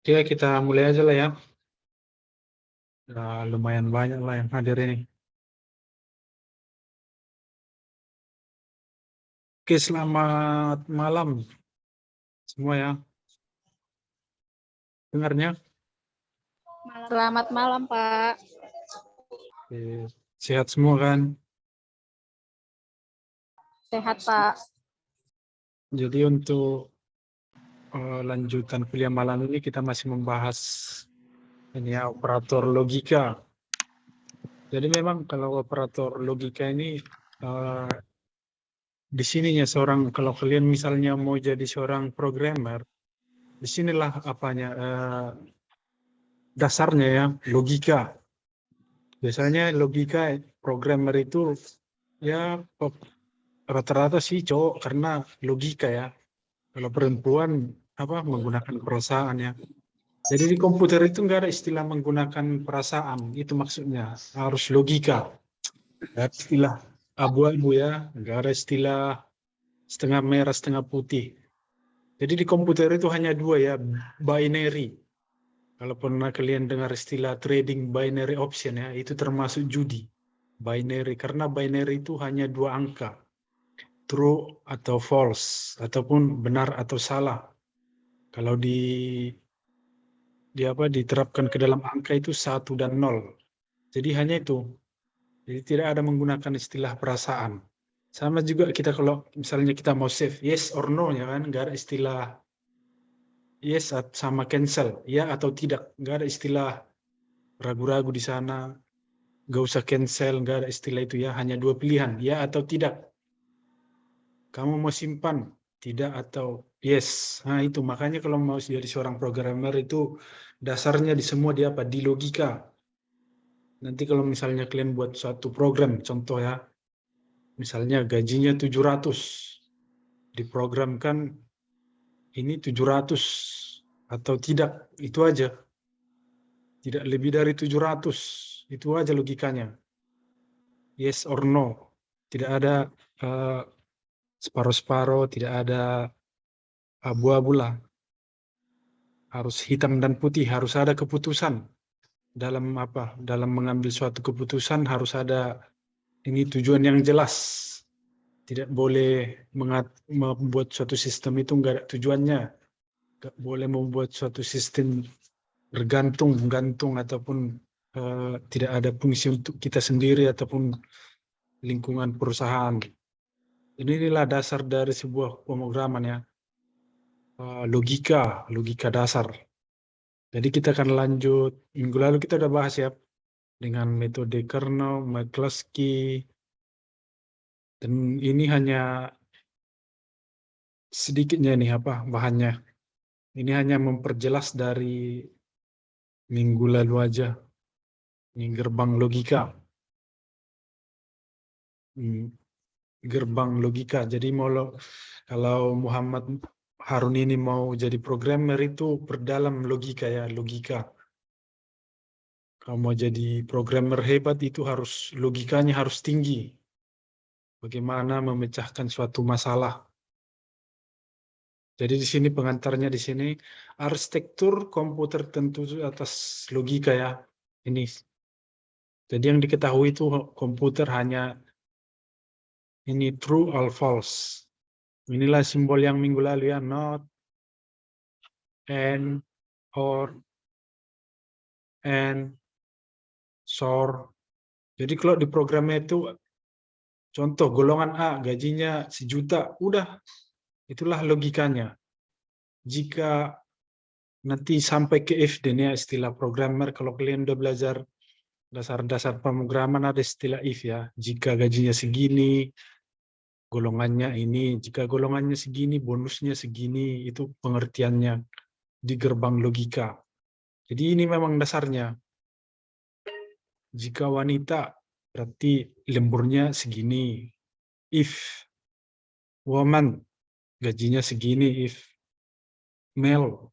Oke, kita mulai aja lah ya. Nah, lumayan banyak lah yang hadir ini. Oke, selamat malam semua ya. Dengarnya? Selamat malam, Pak. Oke, sehat semua kan? Sehat, Pak. Jadi untuk lanjutan kuliah malam ini kita masih membahas ini ya, operator logika. Jadi memang kalau operator logika ini eh, di sininya kalau kalian misalnya mau jadi seorang programmer, disinilah apanya dasarnya ya, logika. Biasanya logika programmer itu ya rata-rata sih cowok karena logika ya. Kalau perempuan apa menggunakan perasaan ya. Jadi di komputer itu nggak ada istilah menggunakan perasaan. Itu maksudnya harus logika. Nggak ada istilah abu-abu ya. Nggak ada istilah setengah merah setengah putih. Jadi di komputer itu hanya dua ya, binary. Kalau pernah kalian dengar istilah trading binary option ya, itu termasuk judi. Binary, karena binary itu hanya dua angka, true atau false, ataupun benar atau salah. Kalau diterapkan ke dalam angka itu 1 dan 0. Jadi hanya itu. Jadi tidak ada menggunakan istilah perasaan. Sama juga kita kalau misalnya kita mau save yes or no ya kan, nggak ada istilah yes sama cancel, ya atau tidak, nggak ada istilah ragu-ragu di sana. Nggak usah cancel, nggak ada istilah itu ya, hanya dua pilihan, ya atau tidak. Kamu mau simpan, tidak atau yes. Nah itu makanya kalau mau jadi seorang programmer itu dasarnya di semua dia apa? Di logika. Nanti kalau misalnya kalian buat suatu program, contoh ya, misalnya gajinya 700, diprogramkan ini 700 atau tidak, itu aja. Tidak lebih dari 700, itu aja logikanya. Yes or no. Tidak ada eh, separuh-separuh, tidak ada abu-abu lah. Harus hitam dan putih, harus ada keputusan. Dalam apa? Dalam mengambil suatu keputusan harus ada ini tujuan yang jelas. Tidak boleh membuat suatu sistem itu enggak ada tujuannya. Enggak boleh membuat suatu sistem gantung ataupun tidak ada fungsi untuk kita sendiri ataupun lingkungan perusahaan. Inilah dasar dari sebuah pemrograman ya. Logika dasar. Jadi kita akan lanjut. Minggu lalu kita udah bahas ya dengan metode Kernel, McCluskey, dan ini hanya sedikitnya nih apa bahannya. Ini hanya memperjelas dari minggu lalu aja. Ini gerbang logika. Hmm, gerbang logika. Jadi kalau Muhammad Harun ini mau jadi programmer itu berdalam logika ya, logika. Kalau mau jadi programmer hebat itu harus logikanya harus tinggi. Bagaimana memecahkan suatu masalah. Jadi di sini pengantarnya di sini arsitektur komputer tentu atas logika ya. Ini. Jadi yang diketahui itu komputer hanya ini true or false. Inilah simbol yang minggu lalu ya, not, and, or, and, SOR. Jadi kalau di programnya itu contoh golongan A gajinya 1 juta, udah itulah logikanya. Jika nanti sampai ke if dan ya istilah programmer kalau kalian udah belajar dasar-dasar pemrograman ada istilah if ya. Jika gajinya segini, golongannya ini. Jika golongannya segini, bonusnya segini. Itu pengertiannya di gerbang logika. Jadi ini memang dasarnya. Jika wanita, berarti lemburnya segini. If woman, gajinya segini. If male,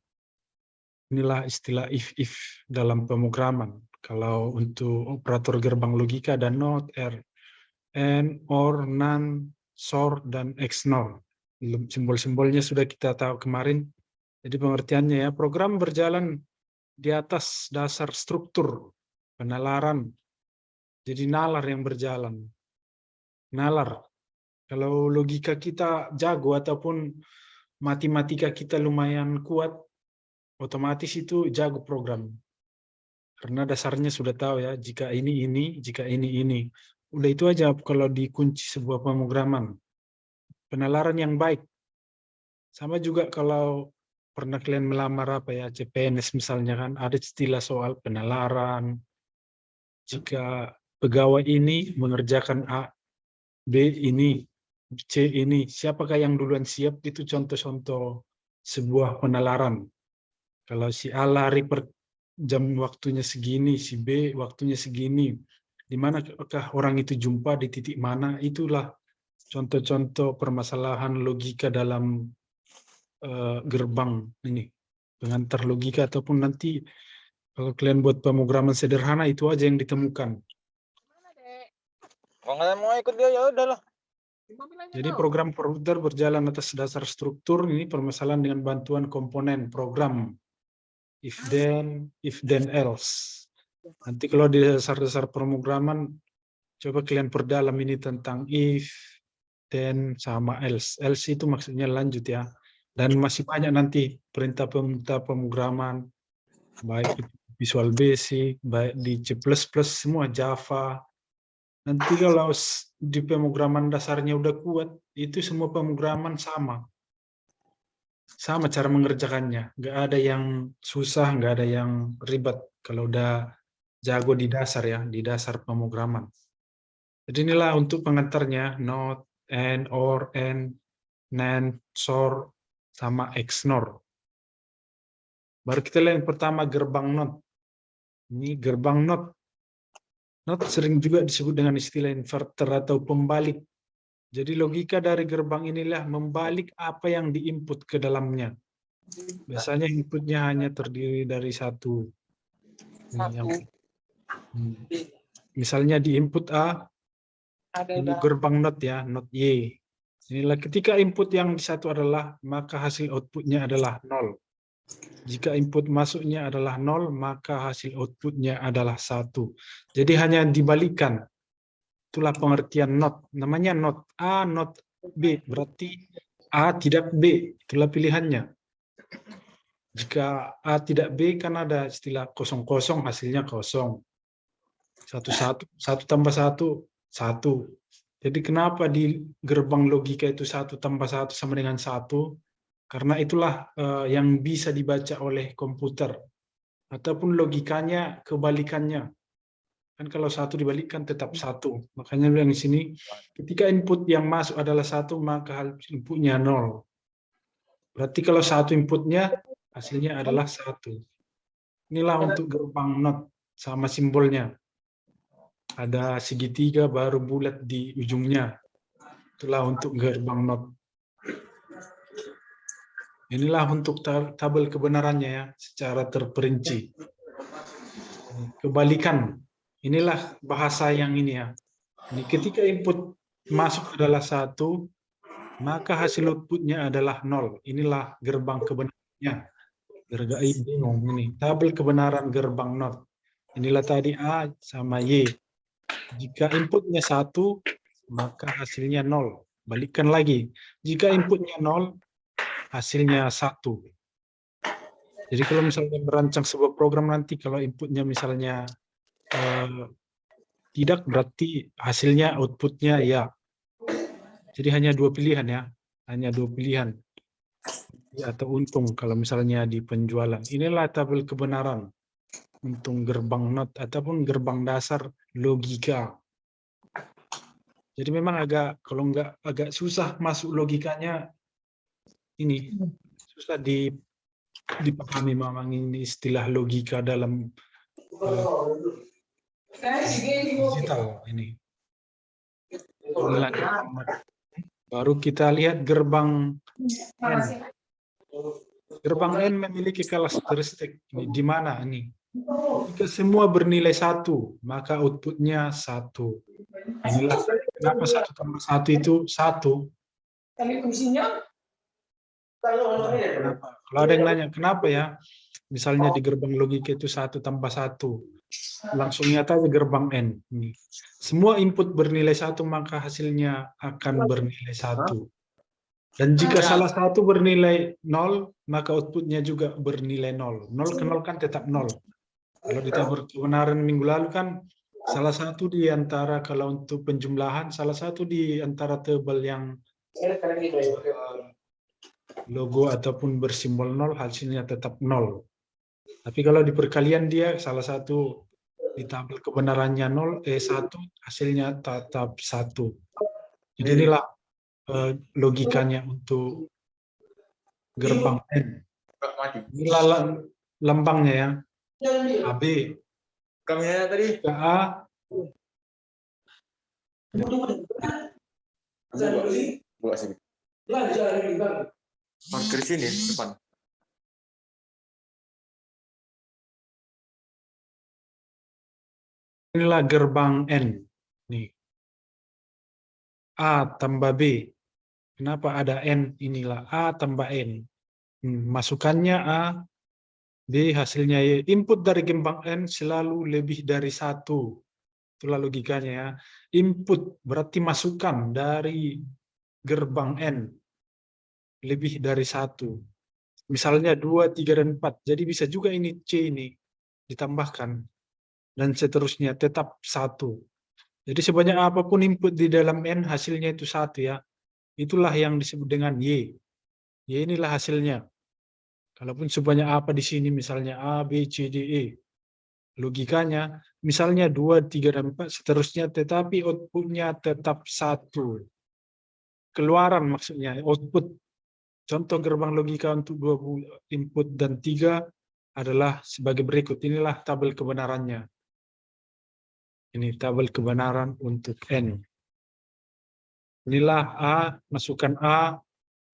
inilah istilah if dalam pemrograman. Kalau untuk operator gerbang logika ada not, and, or, none, SOR, dan XNOR. Simbol-simbolnya sudah kita tahu kemarin. Jadi pengertiannya ya, program berjalan di atas dasar struktur penalaran. Jadi nalar yang berjalan. Nalar. Kalau logika kita jago ataupun matematika kita lumayan kuat, otomatis itu jago program. Karena dasarnya sudah tahu ya, jika ini, jika ini. Udah itu aja kalau dikunci sebuah pemrograman. Penalaran yang baik. Sama juga kalau pernah kalian melamar apa ya, CPNS misalnya kan, ada istilah soal penalaran. Jika pegawai ini mengerjakan A, B ini, C ini, siapakah yang duluan siap, itu contoh-contoh sebuah penalaran. Kalau si A lari per jam waktunya segini, si B waktunya segini, di manakah orang itu jumpa, di titik mana, itulah contoh-contoh permasalahan logika dalam gerbang ini, pengantar logika, ataupun nanti kalau kalian buat pemrograman sederhana, itu aja yang ditemukan. Kalau nggak mau ikut dia ya udahlah. Jadi program komputer berjalan atas dasar struktur ini permasalahan dengan bantuan komponen program if then else. Nanti kalau di dasar-dasar pemrograman coba kalian perdalam ini tentang if, then sama else. Else itu maksudnya lanjut ya. Dan masih banyak nanti perintah-perintah pemrograman, baik itu Visual Basic, baik di C++, semua Java. Nanti kalau di pemrograman dasarnya udah kuat, itu semua pemrograman sama. Sama cara mengerjakannya. Nggak ada yang susah, nggak ada yang ribet. Kalau udah jago di dasar ya, di dasar pemrograman. Jadi inilah untuk pengantarnya, not, and, or, and, NAND, SOR, sama XNOR. Baru kita lihat yang pertama, gerbang not. Ini gerbang not. Not sering juga disebut dengan istilah inverter atau pembalik. Jadi logika dari gerbang inilah membalik apa yang diinput ke dalamnya. Biasanya inputnya hanya terdiri dari satu. Misalnya di input A, ini gerbang not ya, not Y. Inilah ketika input yang di satu adalah, maka hasil outputnya adalah 0. Jika input masuknya adalah 0, maka hasil outputnya adalah 1. Jadi hanya dibalikan. Itulah pengertian not. Namanya not A, not B. Berarti A tidak B. Itulah pilihannya. Jika A tidak B, kan ada istilah kosong-kosong, hasilnya kosong. 1 tambah 1, 1. Jadi kenapa di gerbang logika itu 1 tambah 1 sama dengan 1? Karena itulah yang bisa dibaca oleh komputer. Ataupun logikanya kebalikannya. Kan kalau 1 dibalikkan tetap 1. Makanya bilang di sini, ketika input yang masuk adalah 1, maka inputnya 0. Berarti kalau 1 inputnya, hasilnya adalah 1. Inilah untuk gerbang not sama simbolnya. Ada segitiga baru bulat di ujungnya. Itulah untuk gerbang not. Inilah untuk tabel kebenarannya ya, secara terperinci. Kebalikan. Inilah bahasa yang ini ya. Ini ketika input masuk adalah 1, maka hasil outputnya adalah 0. Inilah gerbang kebenarannya. Gergai bingung ini. Tabel kebenaran gerbang not. Inilah tadi A sama Y. Jika inputnya 1, maka hasilnya 0. Balikkan lagi. Jika inputnya 0, hasilnya 1. Jadi kalau misalnya merancang sebuah program nanti, kalau inputnya misalnya tidak, berarti hasilnya outputnya ya. Jadi hanya 2 pilihan ya. Hanya 2 pilihan. Atau untung kalau misalnya di penjualan. Inilah tabel kebenaran untuk gerbang not ataupun gerbang dasar logika. Jadi memang kalau nggak agak susah masuk logikanya, ini susah dipahami memang ini istilah logika dalam digital ini. Baru kita lihat gerbang N. Gerbang N memiliki karakteristik di mana ini? Jika semua bernilai 1, maka outputnya 1. Inilah kenapa 1 tambah 1 itu 1. Kenapa? Kalau ada yang nanya, kenapa ya? Misalnya di gerbang logika itu 1 tambah 1. Langsung lihat aja gerbang N. Ini. Semua input bernilai 1, maka hasilnya akan bernilai 1. Dan jika salah satu bernilai 0, maka outputnya juga bernilai 0. 0 ke 0 kan tetap 0. Kalau di tabel kebenaran minggu lalu kan, salah satu di antara, kalau untuk penjumlahan, salah satu di antara tabel yang logo ataupun bersimbol 0, hasilnya tetap 0. Tapi kalau di perkalian dia salah satu di tabel kebenarannya 1, hasilnya tetap 1. Jadi inilah logikanya untuk gerbang N. Inilah lambangnya ya. AB. Kamera tadi. A. Buka sini. Parkir sini depan. Inilah gerbang N. Nih. A tambah B. Kenapa ada N? Inilah A tambah N. Masukannya A, B hasilnya Y. Input dari gerbang N selalu lebih dari 1. Itulah logikanya ya. Input berarti masukan dari gerbang N lebih dari 1. Misalnya 2, 3, dan 4. Jadi bisa juga ini C ini ditambahkan. Dan seterusnya tetap 1. Jadi sebanyak apapun input di dalam N, hasilnya itu 1 ya. Itulah yang disebut dengan Y. Y inilah hasilnya. Kalaupun sebanyak apa di sini, misalnya A, B, C, D, E. Logikanya, misalnya 2, 3, dan 4, seterusnya, tetapi outputnya tetap 1. Keluaran maksudnya, output. Contoh gerbang logika untuk 20 input dan 3 adalah sebagai berikut. Inilah tabel kebenarannya. Ini tabel kebenaran untuk N. Inilah A, masukkan A,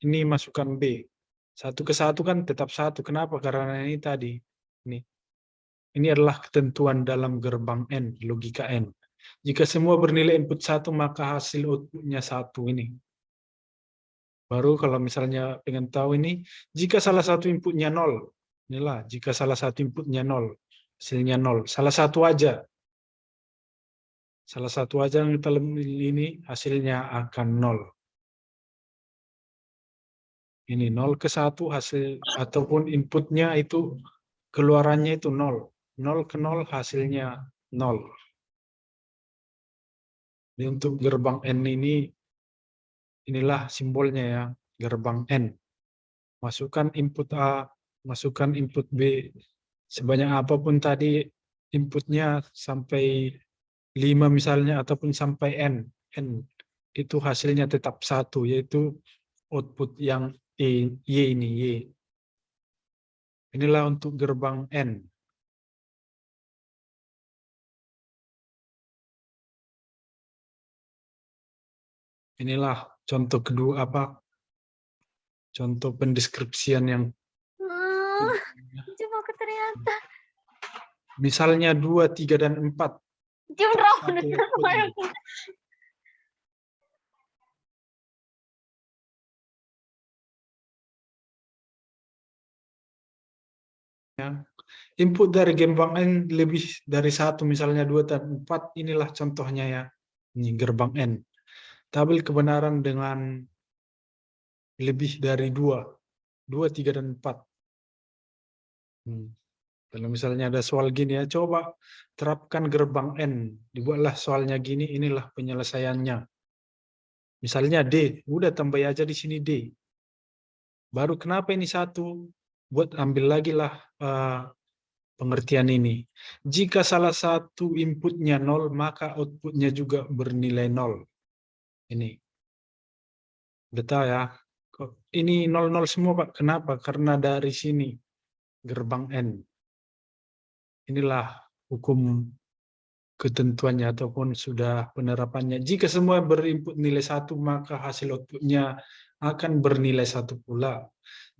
ini masukkan B. 1 ke 1 kan tetap 1. Kenapa? Karena ini tadi. Ini adalah ketentuan dalam gerbang N, logika N. Jika semua bernilai input 1, maka hasil outputnya 1 ini. Baru kalau misalnya pengen tahu ini, jika salah satu inputnya 0. Inilah, jika salah satu inputnya 0, hasilnya 0. Salah satu aja. Salah satu aja yang kita ini, hasilnya akan 0. Ini 0 ke 1 hasil, ataupun inputnya itu, keluarannya itu 0. 0 ke 0 hasilnya 0. Jadi untuk gerbang N ini, inilah simbolnya ya, gerbang N. Masukkan input A, masukkan input B, sebanyak apapun tadi inputnya sampai 5 misalnya, ataupun sampai N. Itu hasilnya tetap 1, yaitu output yang Y ini, Y. Inilah untuk gerbang N. Inilah contoh kedua contoh pendeskripsian yang Coba ternyata. misalnya 2, 3, dan 4. Input dari gerbang N lebih dari 1, misalnya 2 dan 4, inilah contohnya ya. Ini gerbang N. Tabel kebenaran dengan lebih dari 2, 3, dan 4. Kalau misalnya ada soal gini ya, coba terapkan gerbang N. Dibuatlah soalnya gini, inilah penyelesaiannya. Misalnya D, udah tambah aja di sini D. Baru kenapa ini 1? Buat ambil lagi lah pengertian ini. Jika salah satu inputnya 0, maka outputnya juga bernilai 0. Ini. Betul ya. Ini 00 semua, Pak. Kenapa? Karena dari sini, gerbang N. Inilah hukum ketentuannya ataupun sudah penerapannya. Jika semua berinput nilai 1, maka hasil outputnya akan bernilai 1 pula.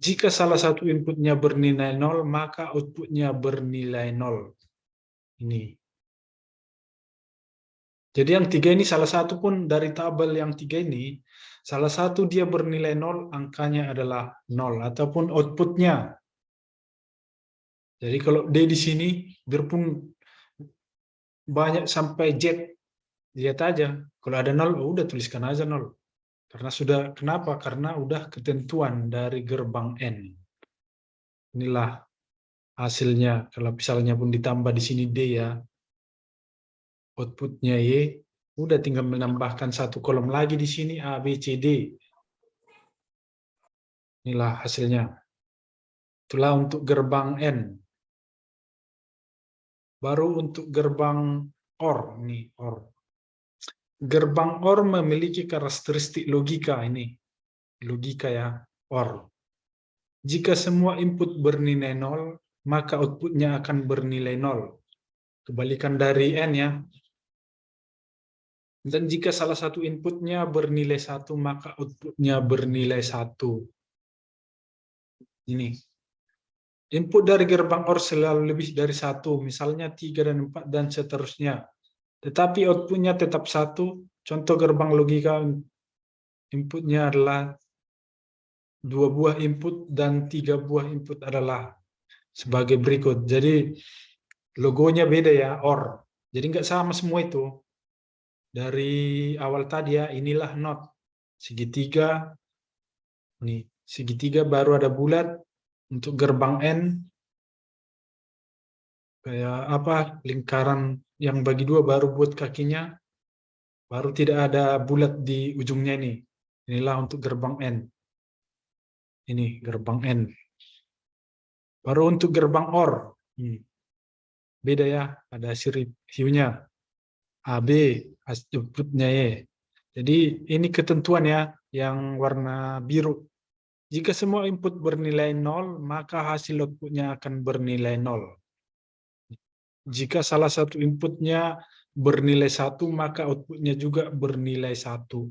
Jika salah satu inputnya bernilai 0, maka outputnya bernilai 0. Ini. Jadi yang 3 ini salah satu pun dari tabel yang 3 ini, Salah satu dia bernilai 0, angkanya adalah 0 ataupun outputnya. Jadi kalau D di sini, biarpun banyak sampai Z, lihat aja. Kalau ada 0, oh udah tuliskan aja 0. Karena sudah, kenapa? Karena udah ketentuan dari gerbang N. Inilah hasilnya. Kalau misalnya pun ditambah di sini D ya, outputnya Y, udah tinggal menambahkan satu kolom lagi di sini A, B, C, D. Inilah hasilnya. Itulah untuk gerbang N. Baru untuk gerbang OR, nih OR. Gerbang OR memiliki karakteristik logika ini. Logika ya, OR. Jika semua input bernilai 0, maka outputnya akan bernilai 0. Kebalikan dari N ya. Dan jika salah satu inputnya bernilai 1, maka outputnya bernilai 1. Ini. Input dari gerbang OR selalu lebih dari 1, misalnya 3 dan 4 dan seterusnya. Tetapi outputnya tetap 1. Contoh gerbang logika inputnya adalah 2 buah input dan 3 buah input adalah sebagai berikut. Jadi logonya beda ya, OR. Jadi nggak sama semua itu. Dari awal tadi ya, inilah not. Segitiga. Nih, segitiga baru ada bulat. Untuk gerbang N, kayak apa, lingkaran yang bagi 2 baru buat kakinya. Baru tidak ada bulat di ujungnya ini. Inilah untuk gerbang N. Ini gerbang N. Baru untuk gerbang OR. Beda ya, ada sirip hiunya. AB, outputnya Y. Jadi ini ketentuan ya, yang warna biru. Jika semua input bernilai 0, maka hasil outputnya akan bernilai 0. Jika salah satu inputnya bernilai 1, maka outputnya juga bernilai 1.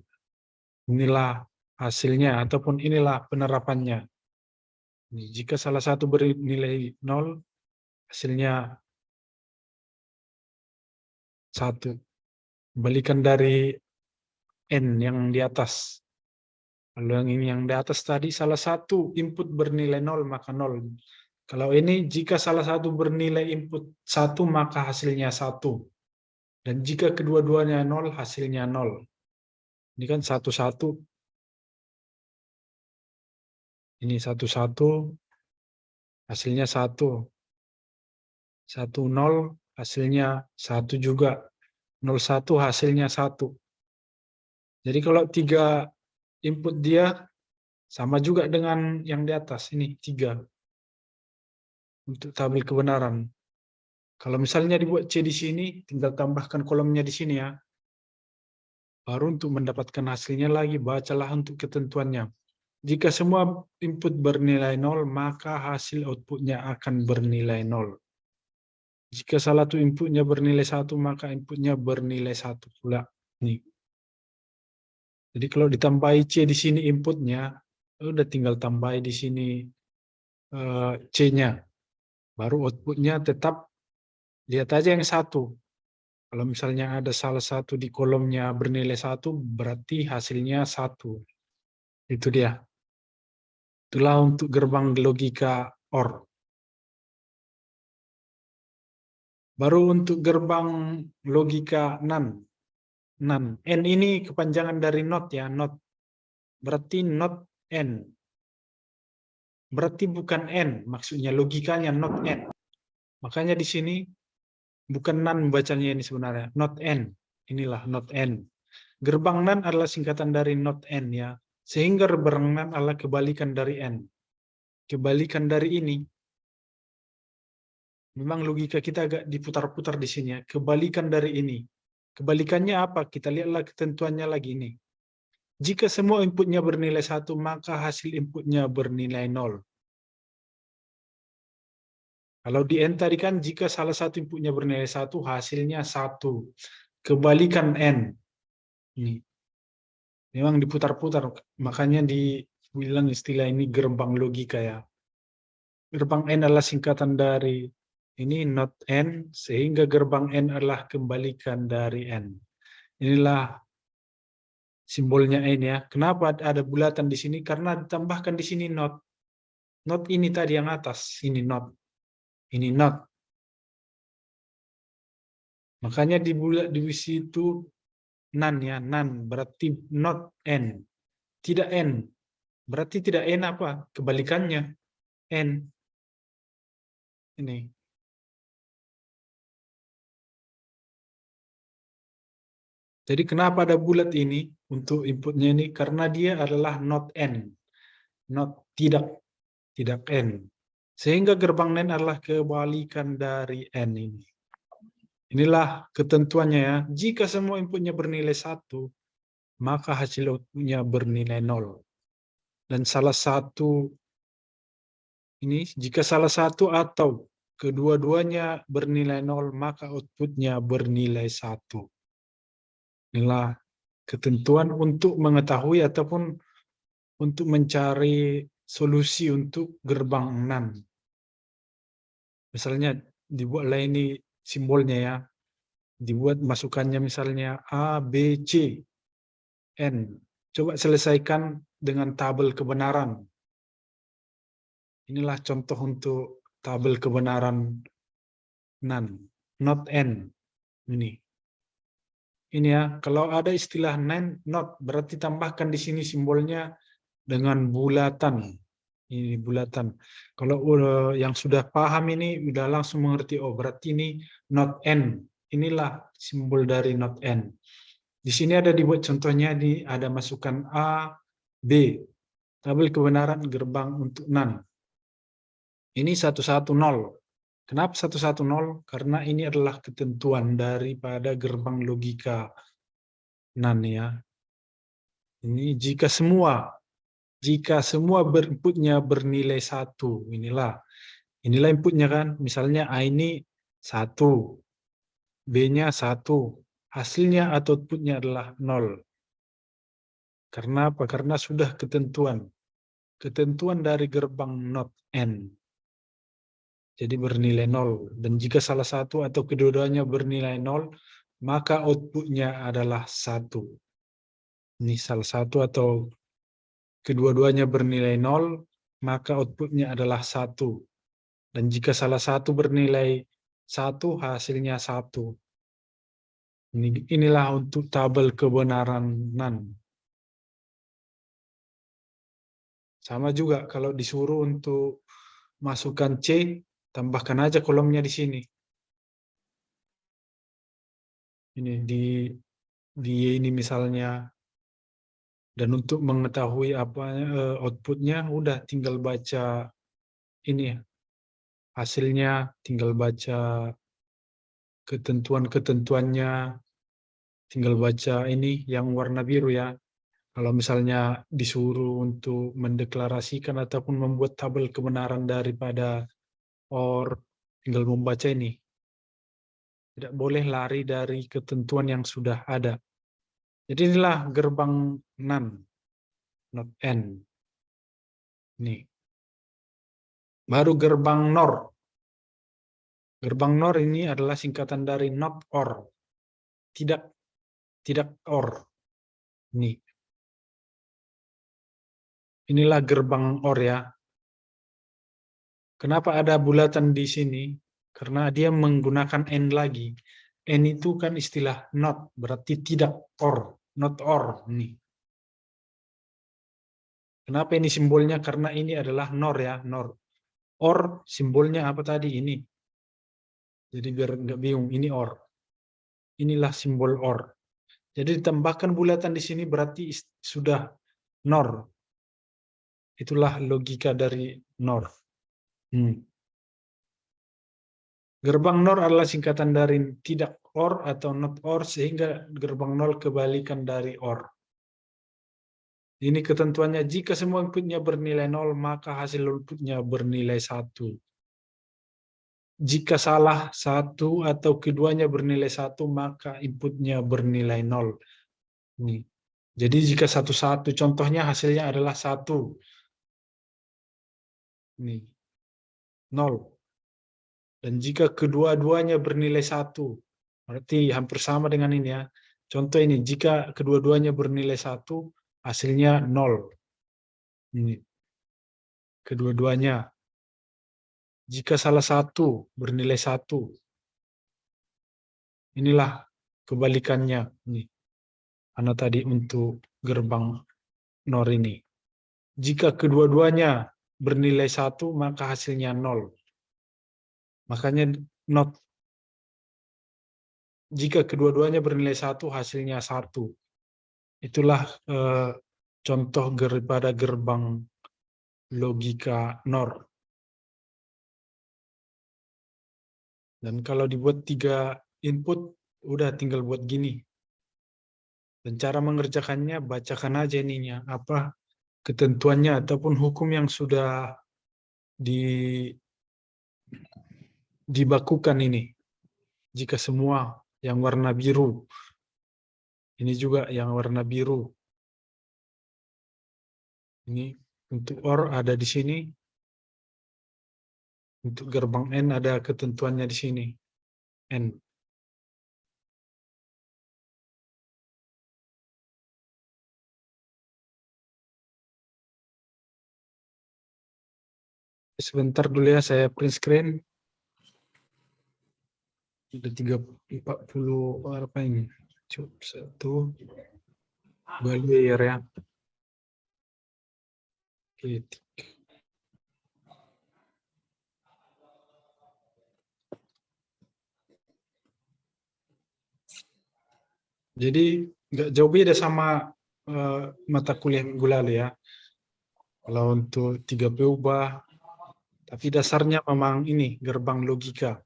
Inilah hasilnya, ataupun inilah penerapannya. Jika salah satu bernilai 0, hasilnya 1. Balikan dari N yang di atas. Kalau yang ini yang di atas tadi, salah satu input bernilai 0, maka 0. Kalau ini, jika salah satu bernilai input 1, maka hasilnya 1. Dan jika kedua-duanya 0, hasilnya 0. Ini kan 1-1. Ini 1-1, hasilnya 1. 1-0, hasilnya 1 juga. 0-1, hasilnya 1. Jadi kalau 3 input dia, sama juga dengan yang di atas. Ini 3. Untuk tabel kebenaran. Kalau misalnya dibuat C di sini, tinggal tambahkan kolomnya di sini ya. Baru untuk mendapatkan hasilnya lagi, bacalah untuk ketentuannya. Jika semua input bernilai 0, maka hasil outputnya akan bernilai 0. Jika salah satu inputnya bernilai 1, maka inputnya bernilai 1 pula. Nih. Jadi kalau ditambahi C di sini inputnya, udah tinggal tambahi di sini C-nya. Baru outputnya tetap, lihat aja yang 1. Kalau misalnya ada salah satu di kolomnya bernilai 1, berarti hasilnya 1. Itu dia. Itulah untuk gerbang logika OR. Baru untuk gerbang logika NAND. NAND. N ini kepanjangan dari not ya, not. Berarti not N. Berarti bukan N, maksudnya logikanya not N. Makanya di sini bukan NAND bacanya ini sebenarnya, not N. Inilah not N. Gerbang NAND adalah singkatan dari not N ya. Sehingga gerbang NAND adalah kebalikan dari N. Kebalikan dari ini. Memang logika kita agak diputar-putar di sini ya. Kebalikan dari ini. Kebalikannya apa? Kita lihatlah ketentuannya lagi ini. Jika semua inputnya bernilai 1, maka hasil inputnya bernilai 0. Kalau di N tadi kan, jika salah satu inputnya bernilai 1, hasilnya 1. Kebalikan N. Ini. Memang diputar-putar. Makanya dibilang istilah ini gerbang logika ya. Gerbang N adalah singkatan dari ini not N, sehingga gerbang N adalah kebalikan dari N. Inilah simbolnya N ya. Kenapa ada bulatan di sini? Karena ditambahkan di sini not. Not ini tadi yang atas, ini not. Ini not. Makanya di situ nan ya, nan berarti not N. Tidak N. Berarti tidak N apa? Kebalikannya N. Ini. Jadi kenapa ada bulat ini untuk inputnya ini? Karena dia adalah not N. Not tidak. Tidak N. Sehingga gerbang NAND adalah kebalikan dari N ini. Inilah ketentuannya ya. Jika semua inputnya bernilai 1, maka hasil outputnya bernilai 0. Dan salah satu ini, jika salah satu atau kedua-duanya bernilai 0, maka outputnya bernilai 1. Inilah ketentuan untuk mengetahui ataupun untuk mencari solusi untuk gerbang NAND. Misalnya dibuatlah ini simbolnya ya. Dibuat masukannya misalnya A, B, C, N. Coba selesaikan dengan tabel kebenaran. Inilah contoh untuk tabel kebenaran NAND. Not N. Ini ya, kalau ada istilah NAND, not, berarti tambahkan di sini simbolnya dengan bulatan. Ini bulatan. Kalau yang sudah paham ini udah langsung mengerti, oh berarti ini not N. Inilah simbol dari not N. Di sini ada dibuat contohnya, ada masukan A, B. Tabel kebenaran gerbang untuk NAND. Ini 110. Kenapa 110? Karena ini adalah ketentuan daripada gerbang logika NAND ya. Ini jika semua inputnya bernilai 1, inilah inputnya kan. Misalnya A ini 1, B-nya 1, hasilnya atau outputnya adalah 0. Karena apa? Karena sudah ketentuan dari gerbang not N. Jadi bernilai 0. Dan jika salah satu atau kedua-duanya bernilai 0, maka outputnya adalah 1. Ini salah satu atau kedua-duanya bernilai 0, maka outputnya adalah 1. Dan jika salah satu bernilai 1, hasilnya 1. Inilah untuk tabel kebenaran NAND. Sama juga kalau disuruh untuk masukkan C, tambahkan aja kolomnya di sini. Ini di ini misalnya. Dan untuk mengetahui apa outputnya, udah tinggal baca ini hasilnya, tinggal baca ketentuan-ketentuannya, tinggal baca ini yang warna biru ya. Kalau misalnya disuruh untuk mendeklarasikan ataupun membuat tabel kebenaran daripada OR, tinggal membaca ini. Tidak boleh lari dari ketentuan yang sudah ada. Jadi inilah gerbang NAND, not N. Ini. Baru gerbang NOR. Gerbang NOR ini adalah singkatan dari not OR. Tidak OR. Ini. Inilah gerbang OR ya. Kenapa ada bulatan di sini? Karena dia menggunakan N lagi. N itu kan istilah not, berarti tidak OR, not OR. Ini. Kenapa ini simbolnya? Karena ini adalah NOR ya, NOR. OR simbolnya apa tadi? Ini. Jadi biar nggak bingung, ini OR. Inilah simbol OR. Jadi ditambahkan bulatan di sini berarti sudah NOR. Itulah logika dari NOR. Gerbang NOR adalah singkatan dari tidak OR atau not OR, sehingga gerbang NOR kebalikan dari OR. Ini ketentuannya, jika semua inputnya bernilai 0, maka hasil outputnya bernilai 1. Jika salah satu atau keduanya bernilai 1, maka inputnya bernilai 0. Ini. Jadi jika satu-satu, contohnya hasilnya adalah 1. Ini. 0. Dan jika kedua-duanya bernilai 1, berarti hampir sama dengan ini ya. Contoh ini, jika kedua-duanya bernilai 1, hasilnya 0. Ini. Kedua-duanya. Jika salah satu bernilai 1, inilah kebalikannya. Ini. Karena tadi untuk gerbang NOR ini. Jika kedua-duanya bernilai 1, maka hasilnya 0. Makanya not. Jika kedua-duanya bernilai 1, hasilnya 1. Itulah contoh pada gerbang logika NOR. Dan kalau dibuat 3 input, udah tinggal buat gini. Dan cara mengerjakannya, bacakan aja ininya, apa ketentuannya ataupun hukum yang sudah dibakukan ini. Jika semua yang warna biru, ini juga yang warna biru. Ini untuk OR ada di sini. Untuk gerbang N ada ketentuannya di sini. N. Sebentar dulu ya, saya print screen. Ada 40 apa ini? Cukup 1 layer ya. Oke. Jadi nggak jauh beda sama mata kuliah minggu lalu ya. Kalau untuk 3 ubah, tapi dasarnya memang ini gerbang logika.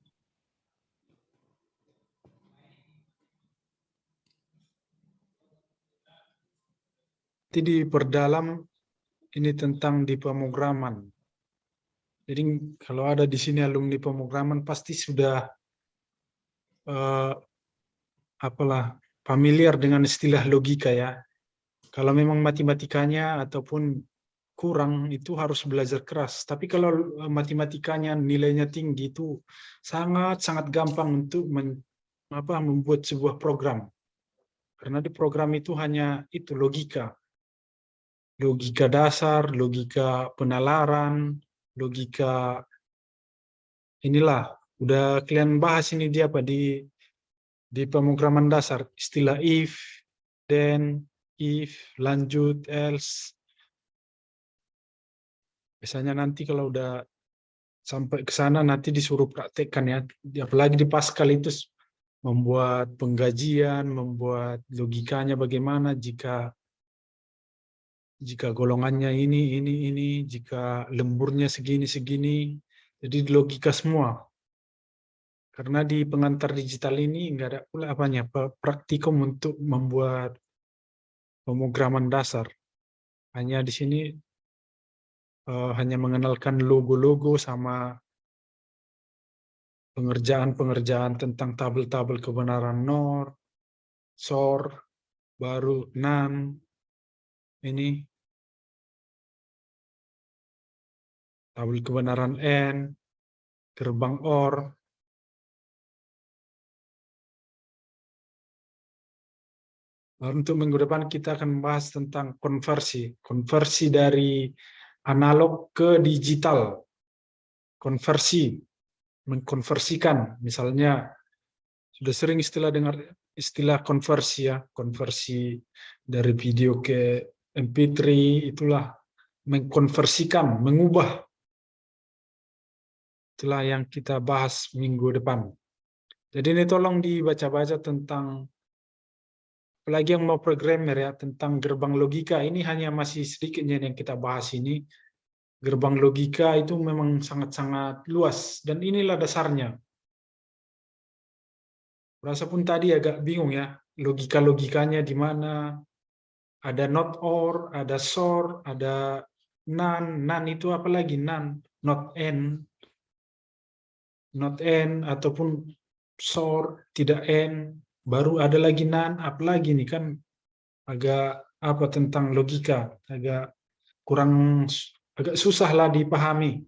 Nanti diperdalam ini tentang di pemrograman. Jadi kalau ada di sini alumni pemrograman pasti sudah familiar dengan istilah logika ya. Kalau memang matematikanya ataupun kurang itu harus belajar keras. Tapi kalau matematikanya nilainya tinggi itu sangat gampang untuk membuat sebuah program. Karena di program itu hanya itu logika. Logika dasar, logika penalaran, logika inilah. Udah kalian bahas ini di apa di pemrograman dasar, istilah if, then, if, lanjut, else. Biasanya nanti kalau udah sampai ke sana nanti disuruh praktekkan ya. Apalagi di Pascal itu membuat penggajian, membuat logikanya bagaimana jika golongannya ini, jika lemburnya segini. Jadi logika semua. Karena di pengantar digital ini nggak ada pula praktikum untuk membuat pemrograman dasar. Hanya di sini hanya mengenalkan logo-logo sama pengerjaan tentang tabel-tabel kebenaran NOR, SOR, baru NaN, ini tabel kebenaran N, gerbang OR. Untuk minggu depan kita akan membahas tentang konversi dari analog ke digital, mengkonversikan, misalnya sudah sering dengar istilah konversi ya, konversi dari video ke MP3, itulah mengkonversikan, mengubah. Itulah yang kita bahas minggu depan. Jadi ini tolong dibaca-baca tentang, apalagi yang mau programmer ya, tentang gerbang logika. Ini hanya masih sedikitnya yang kita bahas ini. Gerbang logika itu memang sangat-sangat luas, dan inilah dasarnya. Rasa pun tadi agak bingung ya, logikanya di mana. Ada not or, ada SOR, ada NaN itu apa lagi? NaN, not N, ataupun SOR, tidak N, baru ada lagi NaN, apa lagi nih kan agak tentang logika, agak susah lah dipahami.